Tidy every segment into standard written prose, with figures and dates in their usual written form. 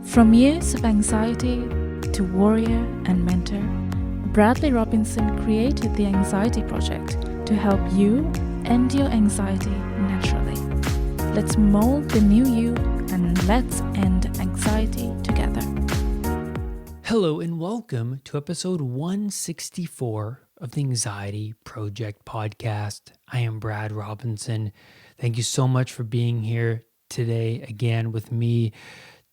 From years of anxiety to warrior and mentor, Bradley Robinson created the Anxiety Project to help you end your anxiety naturally. Let's mold the new you and let's end anxiety together. Hello and welcome to episode 164 of the Anxiety Project podcast. I am Brad Robinson. Thank you so much for being here today again with me.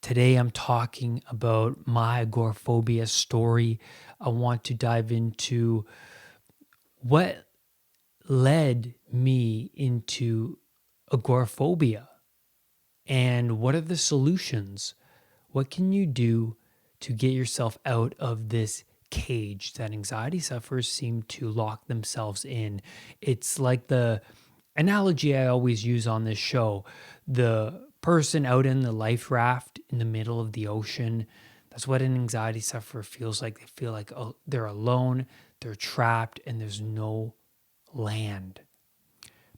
Today I'm talking about my agoraphobia story. I want to dive into what led me into agoraphobia and what are the solutions. What can you do to get yourself out of this cage that anxiety sufferers seem to lock themselves in? It's like the analogy I always use on this show. The person out in the life raft in the middle of the ocean, that's what an anxiety sufferer feels like. They feel like they're alone, they're trapped, and there's no land.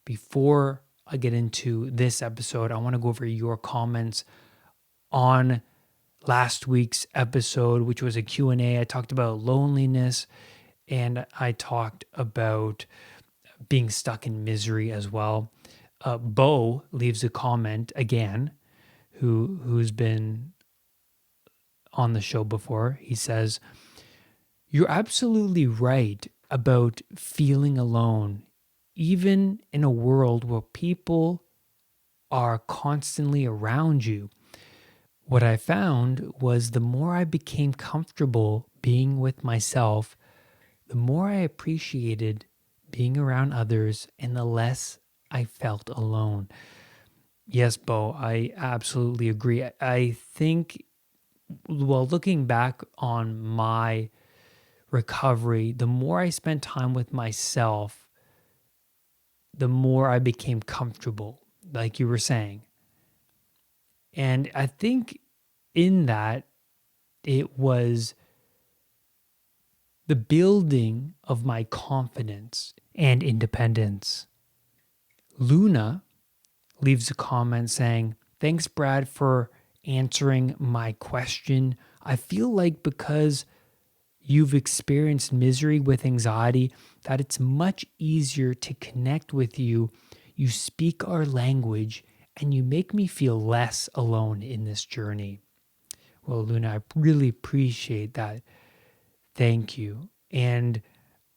Before I get into this episode, I want to go over your comments on last week's episode, which was a Q&A. I talked about loneliness and I talked about being stuck in misery as well. Bo leaves a comment again, who's been on the show before. He says, "You're absolutely right about feeling alone, even in a world where people are constantly around you. What I found was the more I became comfortable being with myself, the more I appreciated being around others and the less I felt alone." Yes, Bo, I absolutely agree. I think, well, looking back on my recovery, the more I spent time with myself, the more I became comfortable, like you were saying. And I think in that, it was the building of my confidence and independence. Luna leaves a comment saying, "Thanks, Brad, for answering my question. I feel like because you've experienced misery with anxiety, that it's much easier to connect with you. You speak our language and you make me feel less alone in this journey." Well, Luna, I really appreciate that. Thank you. And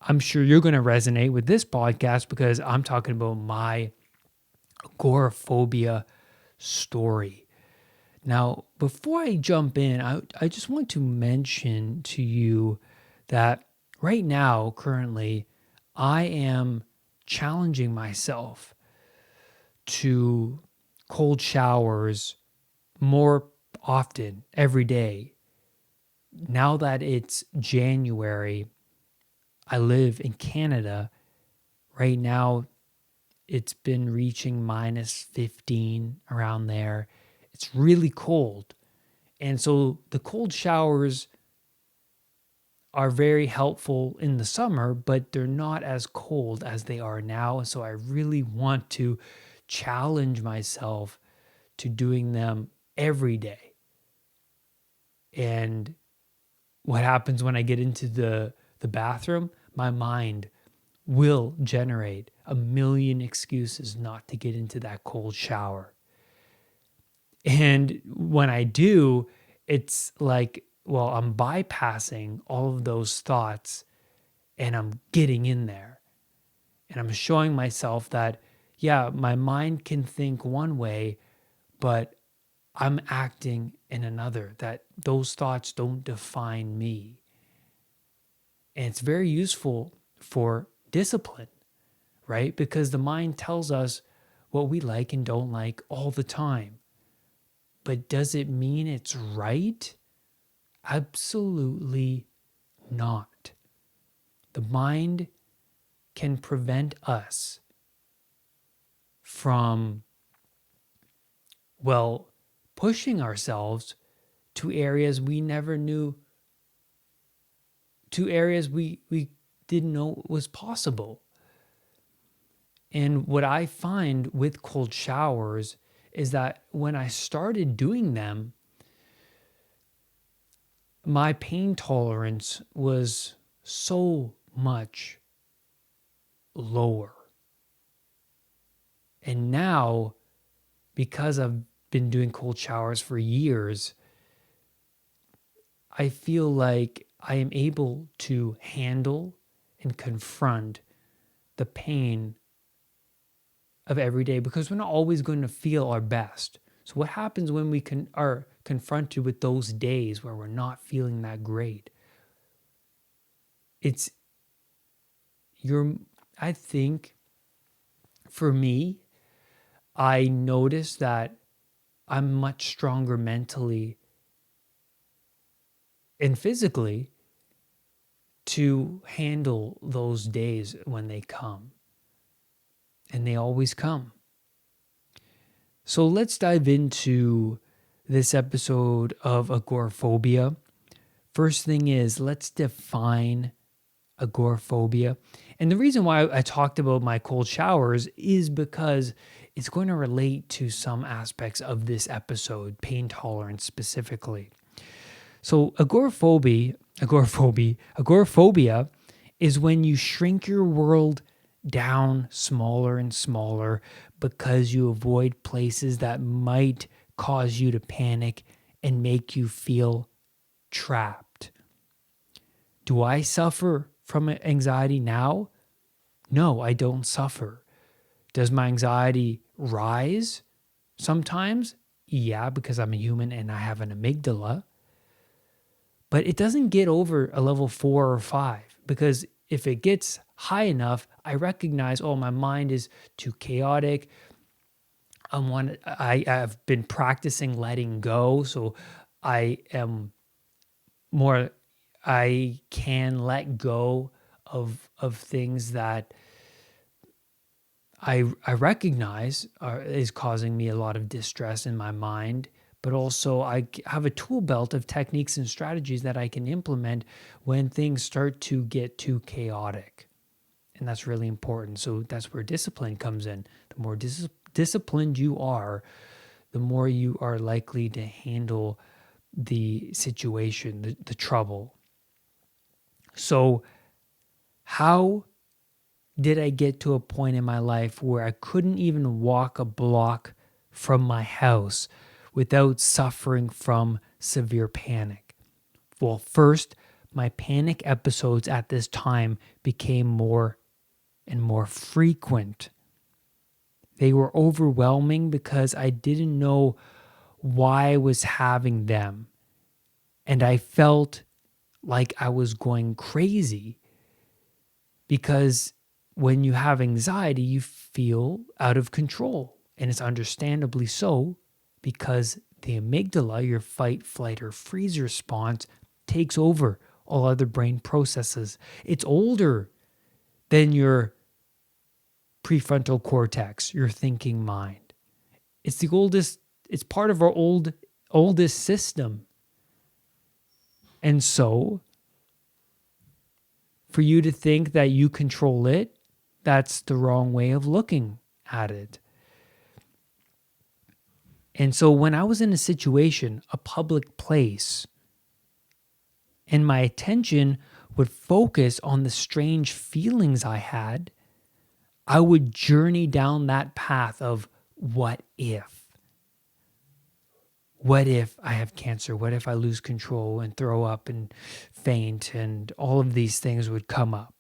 I'm sure you're going to resonate with this podcast because I'm talking about my agoraphobia story. Now, before I jump in, I just want to mention to you that right now, currently, I am challenging myself to cold showers more often every day. Now that it's January, I live in Canada. Right now, it's been reaching minus 15 around there. It's really cold. And so the cold showers are very helpful in the summer, but they're not as cold as they are now. So I really want to challenge myself to doing them every day. And what happens when I get into the bathroom? My mind will generate a million excuses not to get into that cold shower. And when I do, it's like, well, I'm bypassing all of those thoughts and I'm getting in there. And I'm showing myself that, yeah, my mind can think one way, but I'm acting in another, that those thoughts don't define me. And it's very useful for discipline, right? Because the mind tells us what we like and don't like all the time. But does it mean it's right? Absolutely not. The mind can prevent us from, well, pushing ourselves to areas we never knew, to areas we didn't know was possible. And what I find with cold showers is that when I started doing them, my pain tolerance was so much lower. And now, because I've been doing cold showers for years, I feel like I am able to handle and confront the pain of every day, because we're not always going to feel our best. So what happens when we are confronted with those days where we're not feeling that great? I think for me, I notice that I'm much stronger mentally and physically to handle those days when they come. And they always come. So let's dive into this episode of agoraphobia. First thing is, let's define agoraphobia. And the reason why I talked about my cold showers is because it's going to relate to some aspects of this episode, pain tolerance specifically. So agoraphobia is when you shrink your world down smaller and smaller because you avoid places that might cause you to panic and make you feel trapped. Do I suffer from anxiety now? No, I don't suffer. Does my anxiety rise sometimes? Yeah, because I'm a human and I have an amygdala. But it doesn't get over a level 4 or 5, because if it gets high enough, I recognize, oh, my mind is too chaotic. I have been practicing letting go, so I can let go of things that I recognize is causing me a lot of distress in my mind. But also I have a tool belt of techniques and strategies that I can implement when things start to get too chaotic. And that's really important. So that's where discipline comes in. The more disciplined you are, the more you are likely to handle the situation, the trouble. So how did I get to a point in my life where I couldn't even walk a block from my house without suffering from severe panic? Well, first, my panic episodes at this time became more and more frequent. They were overwhelming because I didn't know why I was having them. And I felt like I was going crazy, because when you have anxiety, you feel out of control. And it's understandably so, because the amygdala, your fight, flight, or freeze response, takes over all other brain processes. It's older than your prefrontal cortex, your thinking mind. It's the oldest, it's part of our oldest system. And so, for you to think that you control it, that's the wrong way of looking at it. And so when I was in a situation, a public place, and my attention would focus on the strange feelings I had, I would journey down that path of what if? What if I have cancer? What if I lose control and throw up and faint? And all of these things would come up.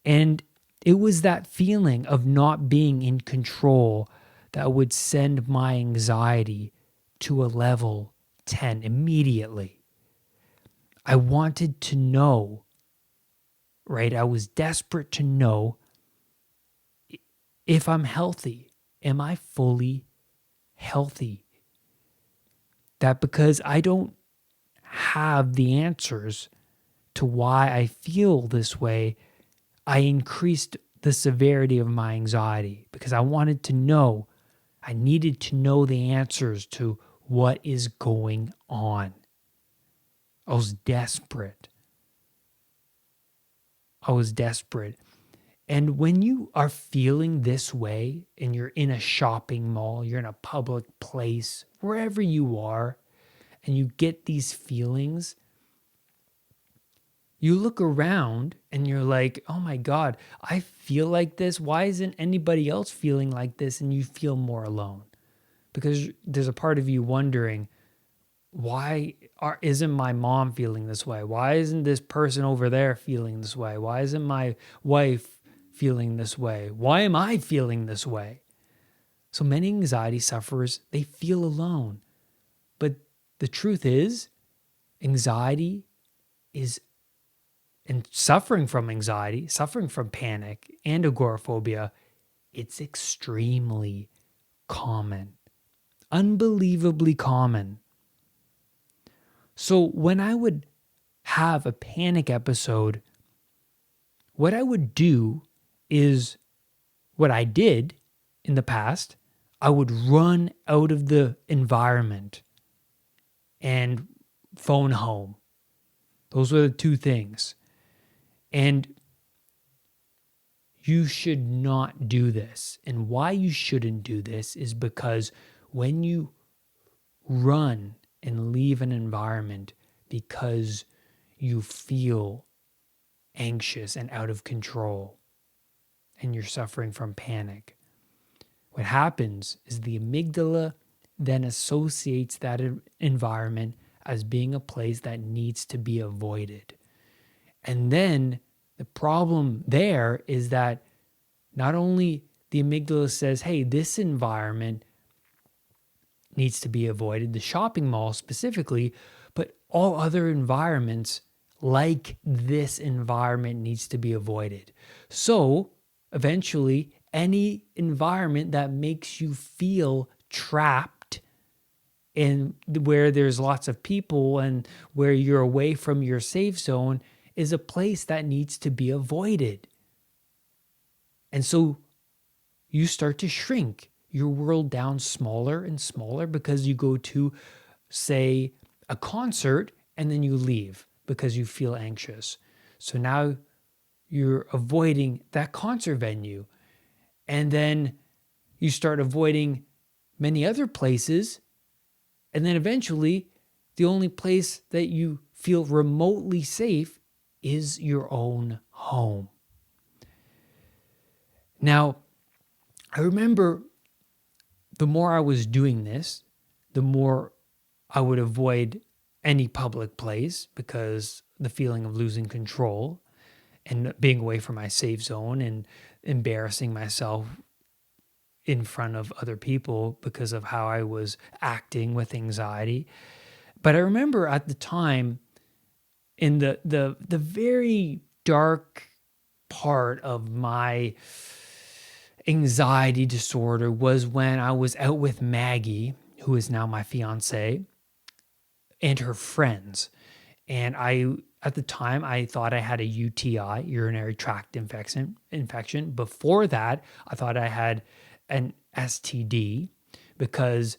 And it was that feeling of not being in control that would send my anxiety to a level 10 immediately. I wanted to know, right? I was desperate to know if I'm healthy. Am I fully healthy? That because I don't have the answers to why I feel this way, I increased the severity of my anxiety, because I wanted to know. I needed to know the answers to what is going on. I was desperate. And when you are feeling this way and you're in a shopping mall, you're in a public place, wherever you are, and you get these feelings, You look around and you're like, oh my God, I feel like this. Why isn't anybody else feeling like this? And you feel more alone because there's a part of you wondering, isn't my mom feeling this way? Why isn't this person over there feeling this way? Why isn't my wife feeling this way? Why am I feeling this way? So many anxiety sufferers, they feel alone. But the truth is, anxiety is, and suffering from anxiety, suffering from panic and agoraphobia, it's extremely common, unbelievably common. So when I would have a panic episode, what I would do is what I did in the past. I would run out of the environment and phone home. Those were the two things. And you should not do this. And why you shouldn't do this is because when you run and leave an environment because you feel anxious and out of control and you're suffering from panic, what happens is the amygdala then associates that environment as being a place that needs to be avoided. And then the problem there is that not only the amygdala says, hey, this environment needs to be avoided, the shopping mall specifically, but all other environments like this environment needs to be avoided. So eventually, any environment that makes you feel trapped and where there's lots of people and where you're away from your safe zone is a place that needs to be avoided. And so you start to shrink your world down smaller and smaller because you go to, say, a concert and then you leave because you feel anxious. So now you're avoiding that concert venue. And then you start avoiding many other places. And then eventually, the only place that you feel remotely safe is your own home. Now, I remember the more I was doing this, the more I would avoid any public place because the feeling of losing control and being away from my safe zone and embarrassing myself in front of other people because of how I was acting with anxiety. But I remember at the time, in the very dark part of my anxiety disorder was when I was out with Maggie, who is now my fiance, and her friends. And at the time, I thought I had a UTI, urinary tract infection. Before that, I thought I had an STD because,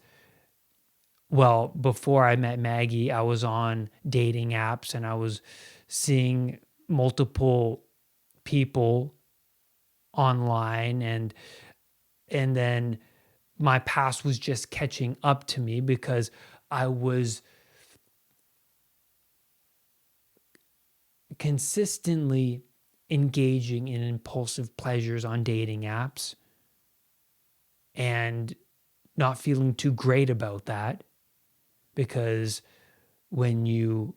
well, before I met Maggie, I was on dating apps and I was seeing multiple people online, and then my past was just catching up to me because I was consistently engaging in impulsive pleasures on dating apps and not feeling too great about that, because when you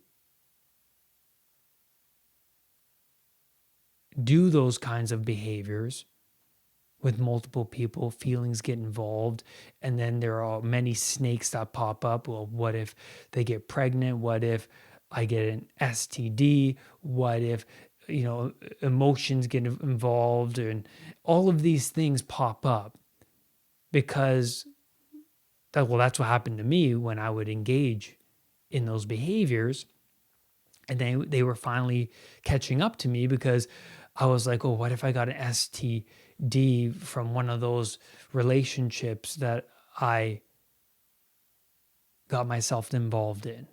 do those kinds of behaviors with multiple people, feelings get involved, and then there are many snakes that pop up. Well, what if they get pregnant? What if I get an STD? What if, emotions get involved? And all of these things pop up because that's what happened to me when I would engage in those behaviors. And they were finally catching up to me because I was like, oh, what if I got an STD from one of those relationships that I got myself involved in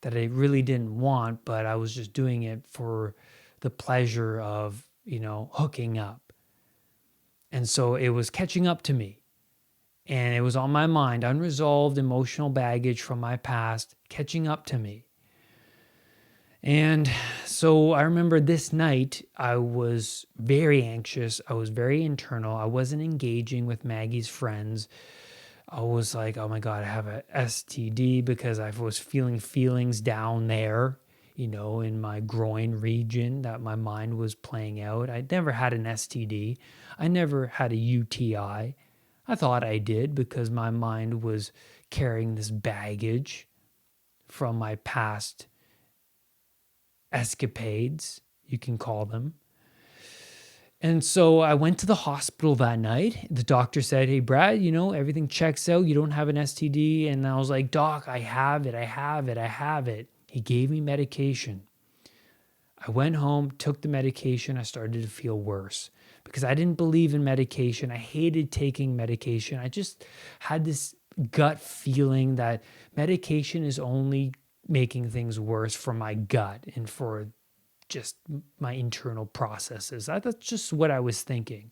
that I really didn't want, but I was just doing it for the pleasure of, hooking up. And so it was catching up to me. And it was on my mind, unresolved emotional baggage from my past catching up to me. And so I remember this night, I was very anxious. I was very internal. I wasn't engaging with Maggie's friends. I was like, oh my God, I have a STD because I was feeling feelings down there, in my groin region that my mind was playing out. I never had an STD. I never had a UTI. I thought I did because my mind was carrying this baggage from my past escapades, you can call them. And so I went to the hospital that night. The doctor said, hey, Brad, everything checks out. You don't have an STD. And I was like, Doc, I have it. He gave me medication. I went home, took the medication. I started to feel worse because I didn't believe in medication. I hated taking medication. I just had this gut feeling that medication is only making things worse for my gut and for just my internal processes. That's just what I was thinking.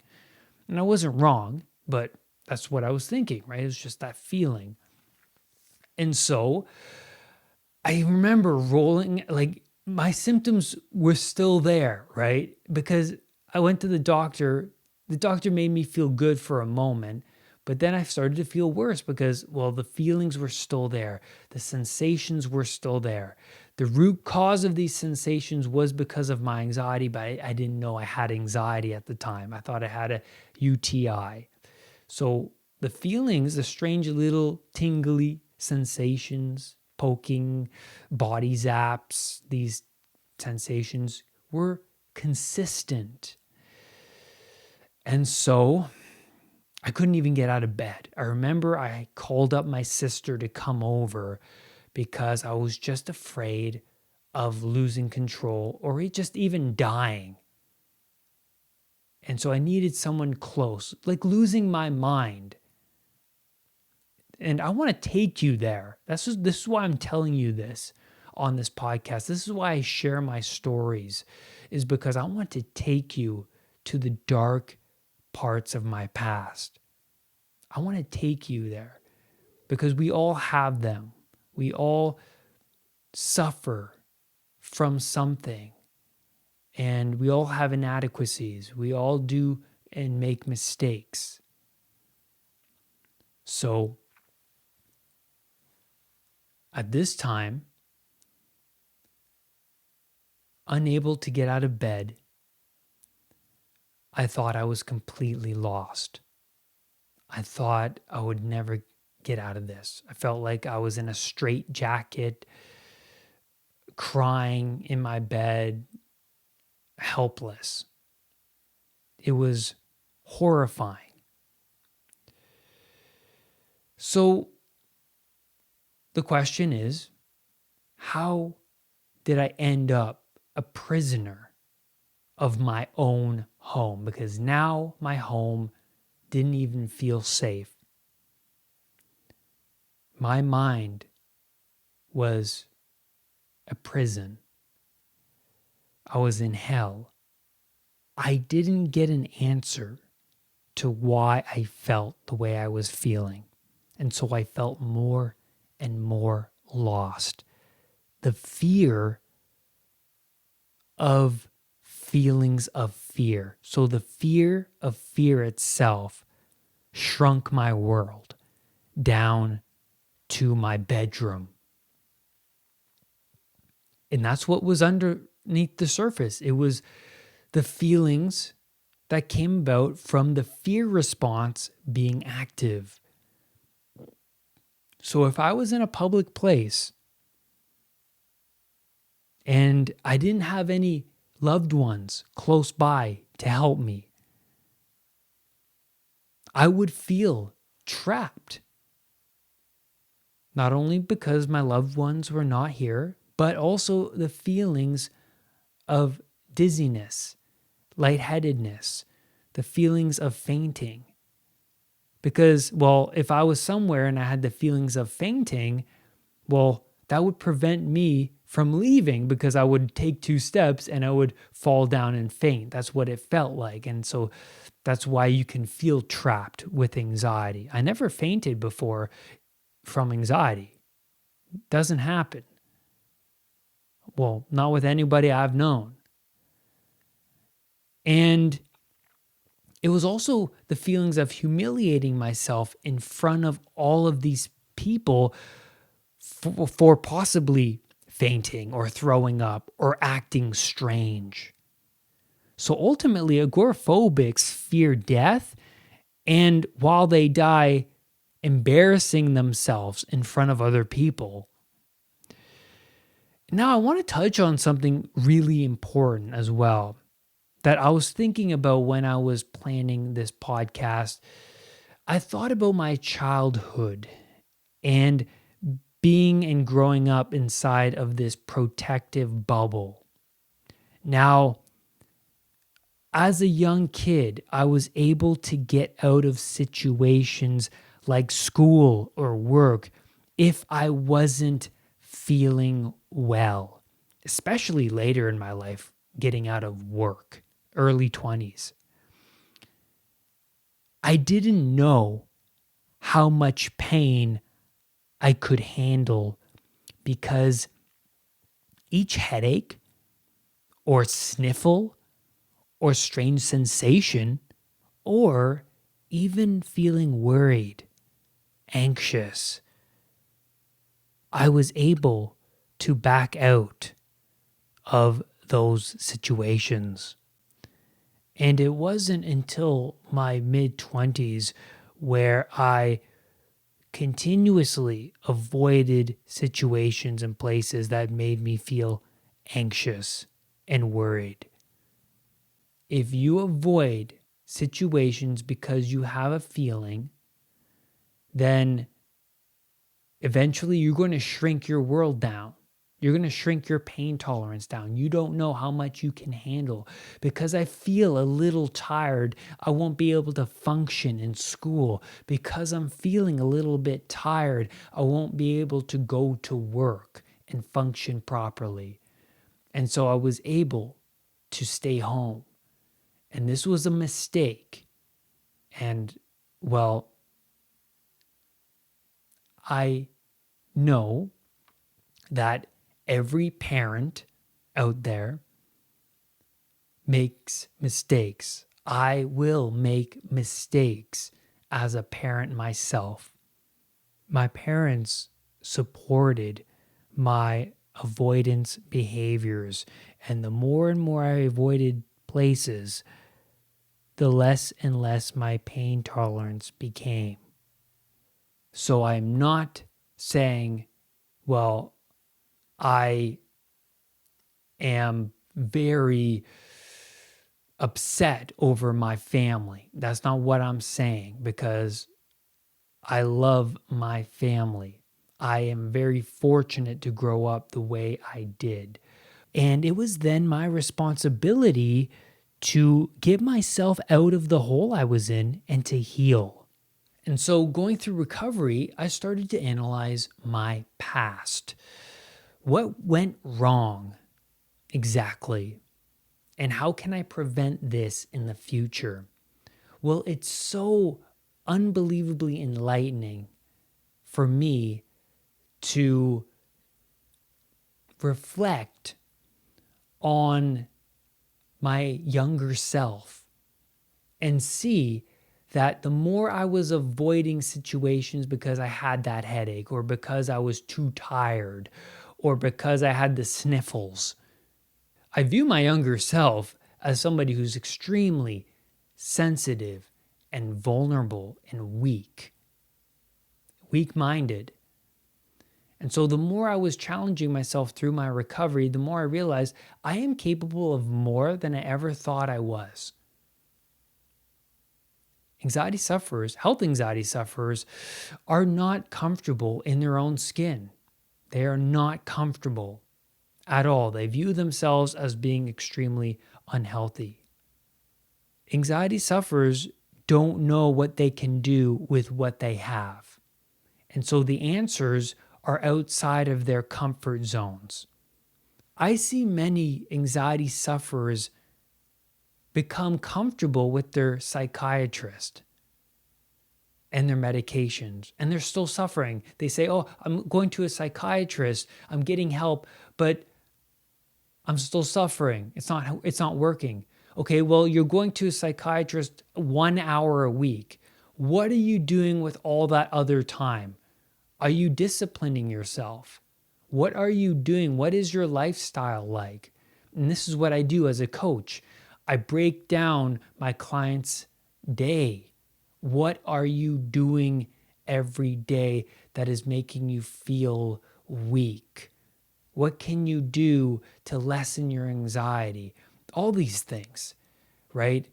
And I wasn't wrong, but that's what I was thinking, right? It was just that feeling. And so I remember rolling, like my symptoms were still there, right? Because I went to the doctor. The doctor made me feel good for a moment, but then I started to feel worse because, well, the feelings were still there. The sensations were still there. The root cause of these sensations was because of my anxiety, but I didn't know I had anxiety at the time. I thought I had a UTI. So the feelings, the strange little tingly sensations, poking, body zaps, these sensations were consistent. And so I couldn't even get out of bed. I remember I called up my sister to come over because I was just afraid of losing control or just even dying. And so I needed someone close, like losing my mind. And I want to take you there. This is why I'm telling you this on this podcast. This is why I share my stories, is because I want to take you to the dark parts of my past. I want to take you there because we all have them. We all suffer from something, and we all have inadequacies. We all do and make mistakes. So at this time, unable to get out of bed, I thought I was completely lost. I thought I would never get out of this. I felt like I was in a straitjacket, crying in my bed, helpless. It was horrifying. So the question is, how did I end up a prisoner of my own home? Because now my home didn't even feel safe. My mind was a prison. I was in hell. I didn't get an answer to why I felt the way I was feeling. And so I felt more and more lost. The fear of feelings of fear. So the fear of fear itself shrunk my world down to my bedroom. And that's what was underneath the surface. It was the feelings that came about from the fear response being active. So if I was in a public place and I didn't have any loved ones close by to help me, I would feel trapped. Not only because my loved ones were not here, but also the feelings of dizziness, lightheadedness, the feelings of fainting. Because, well, if I was somewhere and I had the feelings of fainting, well, that would prevent me from leaving because I would take 2 steps and I would fall down and faint. That's what it felt like. And so that's why you can feel trapped with anxiety. I never fainted before from anxiety. Doesn't happen. Well, not with anybody I've known. And it was also the feelings of humiliating myself in front of all of these people for possibly fainting or throwing up or acting strange. So ultimately, agoraphobics fear death, and while they die, embarrassing themselves in front of other people. Now, I want to touch on something really important as well that I was thinking about when I was planning this podcast. I thought about my childhood and being and growing up inside of this protective bubble. Now, as a young kid, I was able to get out of situations like school or work if I wasn't feeling well, especially later in my life, getting out of work, early 20s. I didn't know how much pain I could handle because each headache or sniffle or strange sensation or even feeling worried, anxious, I was able to back out of those situations. And it wasn't until my mid-20s where I continuously avoided situations and places that made me feel anxious and worried. If you avoid situations because you have a feeling, then eventually you're going to shrink your world down. You're going to shrink your pain tolerance down. You don't know how much you can handle. Because I feel a little tired, I won't be able to function in school. Because I'm feeling a little bit tired, I won't be able to go to work and function properly. And so I was able to stay home. And this was a mistake. And, well, I know that every parent out there makes mistakes. I will make mistakes as a parent myself. My parents supported my avoidance behaviors, and the more and more I avoided places, the less and less my pain tolerance became. So I'm not saying, well, I am very upset over my family. That's not what I'm saying, because I love my family. I am very fortunate to grow up the way I did. And it was then my responsibility to get myself out of the hole I was in and to heal. And so going through recovery, I started to analyze my past. What went wrong exactly? And how can I prevent this in the future? Well, it's so unbelievably enlightening for me to reflect on my younger self and see that the more I was avoiding situations because I had that headache, or because I was too tired, or because I had the sniffles, I view my younger self as somebody who's extremely sensitive and vulnerable and weak-minded. And so the more I was challenging myself through my recovery, the more I realized I am capable of more than I ever thought I was. Anxiety sufferers, health anxiety sufferers, are not comfortable in their own skin. They are not comfortable at all. They view themselves as being extremely unhealthy. Anxiety sufferers don't know what they can do with what they have. And so the answers are outside of their comfort zones. I see many anxiety sufferers become comfortable with their psychiatrist and their medications, and they're still suffering. They say, oh, I'm going to a psychiatrist, I'm getting help, but I'm still suffering. It's not working. Okay, well, you're going to a psychiatrist 1 hour a week. What are you doing with all that other time? Are you disciplining yourself? What are you doing? What is your lifestyle like? And this is what I do as a coach. I break down my client's day. What are you doing every day that is making you feel weak? What can you do to lessen your anxiety? All these things, right?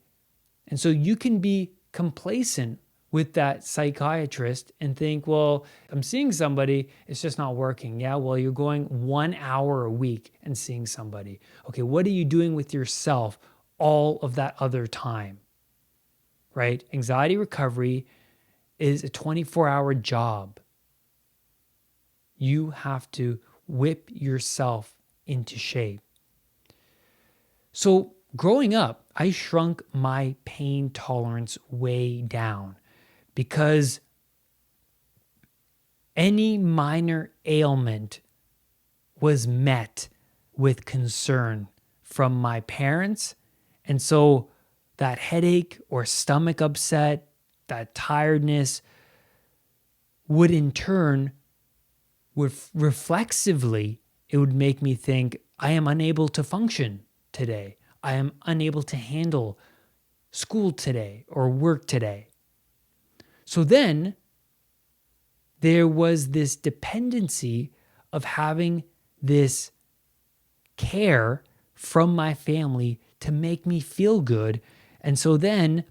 And so you can be complacent with that psychiatrist and think, well, I'm seeing somebody, it's just not working. Yeah, well, you're going 1 hour a week and seeing somebody. Okay, what are you doing with yourself all of that other time? Right? Anxiety recovery is a 24-hour job. You have to whip yourself into shape. So growing up, I shrunk my pain tolerance way down because any minor ailment was met with concern from my parents. And so that headache or stomach upset, that tiredness would in turn, reflexively, it would make me think, I am unable to function today. I am unable to handle school today or work today. So then there was this dependency of having this care from my family to make me feel good. And so then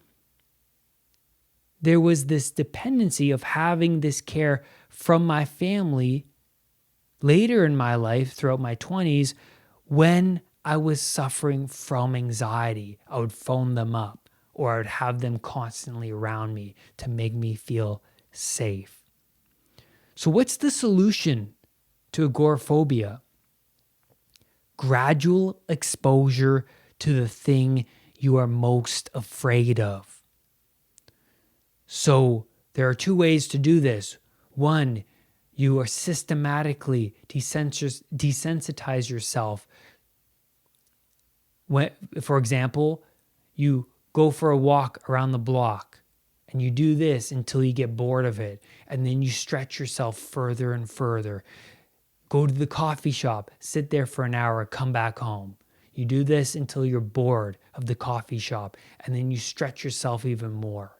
there was this dependency of having this care from my family later in my life, throughout my 20s, when I was suffering from anxiety. I would phone them up or I would have them constantly around me to make me feel safe. So what's the solution to agoraphobia? Gradual exposure to the thing you are most afraid of. So there are two ways to do this. One, you are systematically desensitize yourself. For example, you go for a walk around the block and you do this until you get bored of it. And then you stretch yourself further and further. Go to the coffee shop, sit there for an hour, come back home. You do this until you're bored of the coffee shop, and then you stretch yourself even more,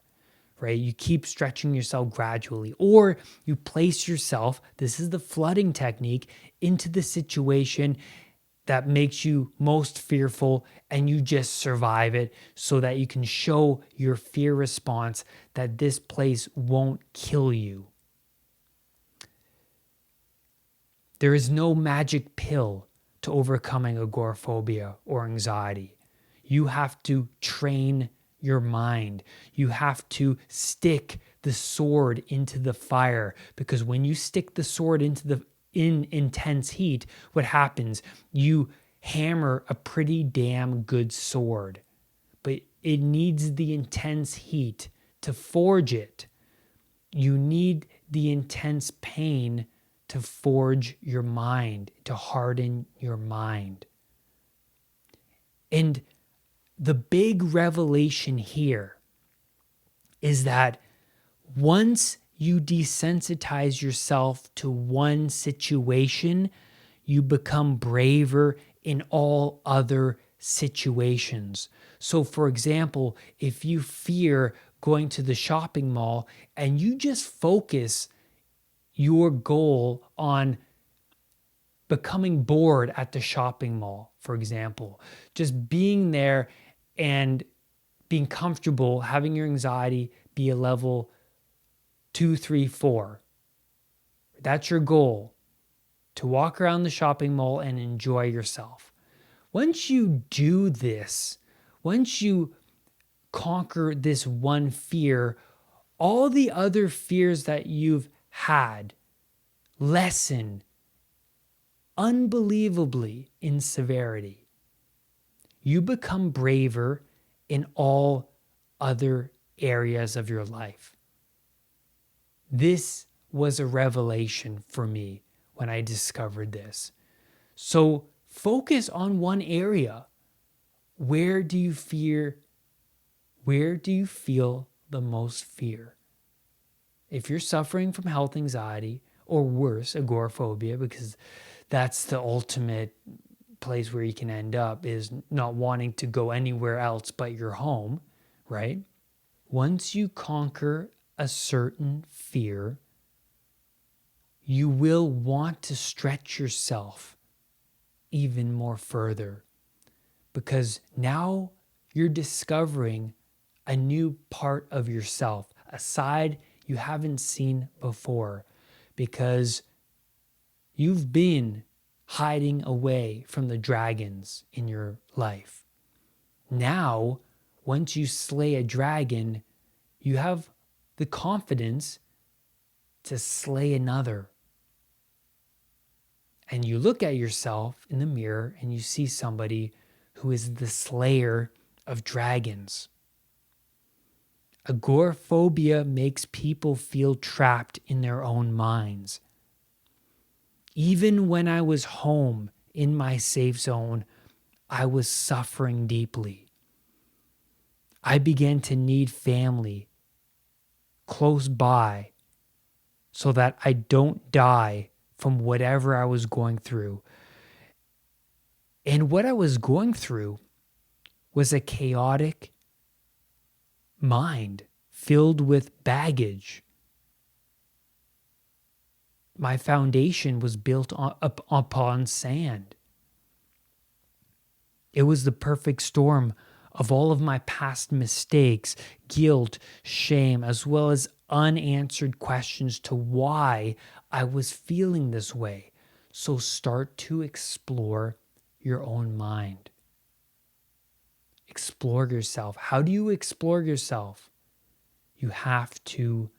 right? You keep stretching yourself gradually, or you place yourself, this is the flooding technique, into the situation that makes you most fearful, and you just survive it so that you can show your fear response that this place won't kill you. There is no magic pill to overcoming agoraphobia or anxiety. You have to train your mind. You have to stick the sword into the fire, because when you stick the sword in intense heat, what happens? You hammer a pretty damn good sword, but it needs the intense heat to forge it. You need the intense pain to forge your mind, to harden your mind. And the big revelation here is that once you desensitize yourself to one situation, you become braver in all other situations. So for example, if you fear going to the shopping mall and you just focus your goal on becoming bored at the shopping mall, for example, just being there and being comfortable, having your anxiety be a level 2, 3, 4. That's your goal, to walk around the shopping mall and enjoy yourself. Once you do this, once you conquer this one fear, all the other fears that you've had lessen unbelievably in severity. You become braver in all other areas of your life. This was a revelation for me when I discovered this. So Focus on one area. Where do you feel the most fear? If you're suffering from health anxiety, or worse, agoraphobia, because that's the ultimate place where you can end up, is not wanting to go anywhere else but your home, right? Once you conquer a certain fear, you will want to stretch yourself even more further, because now you're discovering a new part of yourself, a side you haven't seen before, because you've been hiding away from the dragons in your life. Now, once you slay a dragon, you have the confidence to slay another. And you look at yourself in the mirror and you see somebody who is the slayer of dragons. Agoraphobia makes people feel trapped in their own minds. Even when I was home in my safe zone, I was suffering deeply. I began to need family close by so that I don't die from whatever I was going through. And what I was going through was a chaotic mind filled with baggage. My foundation was built upon sand. It was the perfect storm of all of my past mistakes, guilt, shame, as well as unanswered questions to why I was feeling this way. So start to explore your own mind. Explore yourself. How do you explore yourself? You have to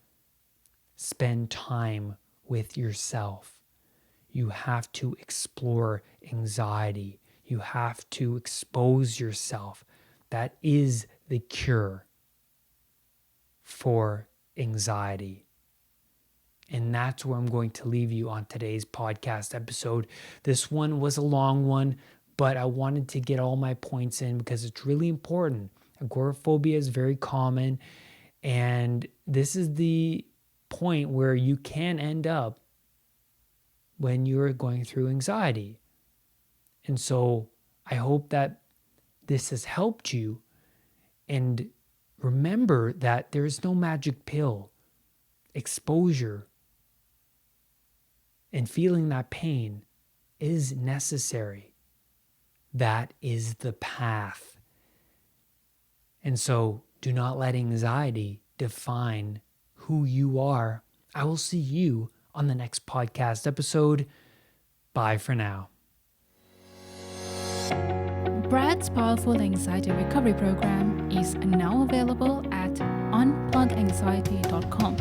spend time with yourself. You have to explore anxiety. You have to expose yourself. That is the cure for anxiety. And that's where I'm going to leave you on today's podcast episode. This one was a long one, but I wanted to get all my points in because it's really important. Agoraphobia is very common, and this is the point where you can end up when you're going through anxiety. And so I hope that this has helped you. And remember that there is no magic pill. Exposure and feeling that pain is necessary. That is the path. And so do not let anxiety define who you are. I will see you on the next podcast episode. Bye for now. Brad's powerful anxiety recovery program is now available at unpluganxiety.com.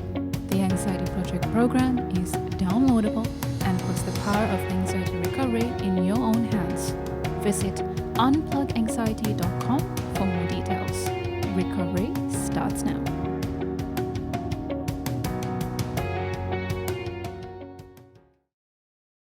The Anxiety Project program is downloadable and puts the power of anxiety recovery in your own hands. Visit unpluganxiety.com for more details. Recovery starts now.